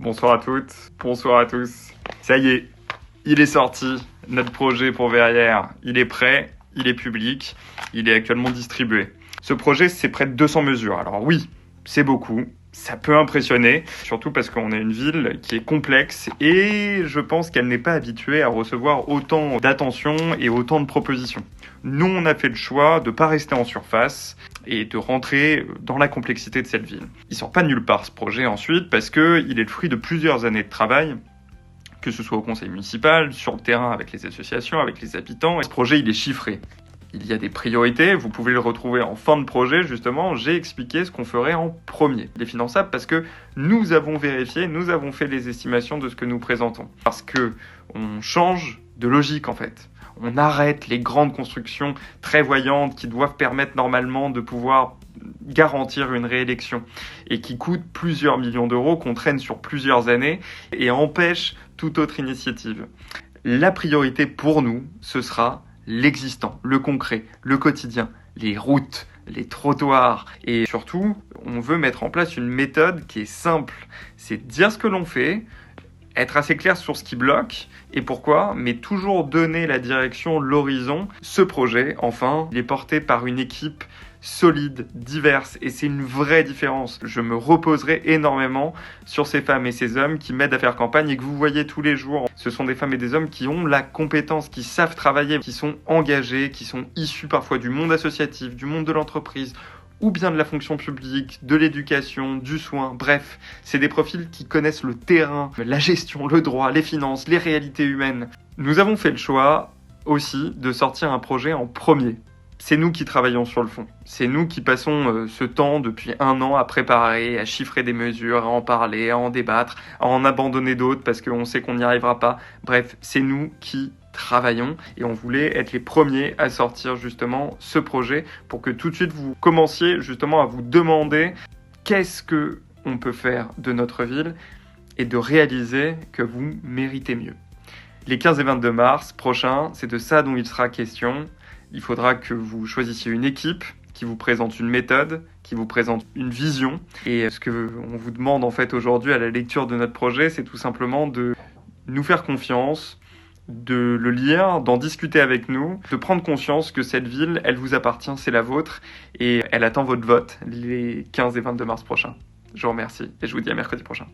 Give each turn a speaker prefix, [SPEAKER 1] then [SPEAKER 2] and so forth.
[SPEAKER 1] Bonsoir à toutes, bonsoir à tous. Ça y est, il est sorti, notre projet pour Verrières. Il est prêt, il est public, il est actuellement distribué. Ce projet, c'est près de 200 mesures. Alors oui, c'est beaucoup, ça peut impressionner, surtout parce qu'on a une ville qui est complexe et je pense qu'elle n'est pas habituée à recevoir autant d'attention et autant de propositions. Nous, on a fait le choix de ne pas rester en surface et de rentrer dans la complexité de cette ville. Il sort pas de nulle part ce projet ensuite parce qu'il est le fruit de plusieurs années de travail, que ce soit au conseil municipal, sur le terrain avec les associations, avec les habitants. Et ce projet, il est chiffré. Il y a des priorités, vous pouvez le retrouver en fin de projet, justement, j'ai expliqué ce qu'on ferait en premier. Il est finançable parce que nous avons vérifié, nous avons fait les estimations de ce que nous présentons. Parce que on change de logique en fait. On arrête les grandes constructions très voyantes qui doivent permettre normalement de pouvoir garantir une réélection et qui coûtent plusieurs millions d'euros, qu'on traîne sur plusieurs années et empêchent toute autre initiative. La priorité pour nous, ce sera l'existant, le concret, le quotidien, les routes, les trottoirs. Et surtout, on veut mettre en place une méthode qui est simple. C'est dire ce que l'on fait, être assez clair sur ce qui bloque et pourquoi, mais toujours donner la direction, l'horizon. Ce projet, enfin, il est porté par une équipe solide, diverse, et c'est une vraie différence. Je me reposerai énormément sur ces femmes et ces hommes qui m'aident à faire campagne et que vous voyez tous les jours. Ce sont des femmes et des hommes qui ont la compétence, qui savent travailler, qui sont engagés, qui sont issus parfois du monde associatif, du monde de l'entreprise, ou bien de la fonction publique, de l'éducation, du soin, bref, c'est des profils qui connaissent le terrain, la gestion, le droit, les finances, les réalités humaines. Nous avons fait le choix aussi de sortir un projet en premier. C'est nous qui travaillons sur le fond. C'est nous qui passons ce temps depuis 1 an à préparer, à chiffrer des mesures, à en parler, à en débattre, à en abandonner d'autres parce qu'on sait qu'on n'y arrivera pas. Bref, c'est nous qui travaillons et on voulait être les premiers à sortir justement ce projet pour que tout de suite vous commenciez justement à vous demander qu'est-ce que on peut faire de notre ville et de réaliser que vous méritez mieux. Les 15 et 22 mars prochains, c'est de ça dont il sera question. Il faudra que vous choisissiez une équipe qui vous présente une méthode, qui vous présente une vision. Et ce qu'on vous demande en fait aujourd'hui à la lecture de notre projet, c'est tout simplement de nous faire confiance, de le lire, d'en discuter avec nous, de prendre conscience que cette ville, elle vous appartient, c'est la vôtre, et elle attend votre vote les 15 et 22 mars prochains. Je vous remercie et je vous dis à mercredi prochain.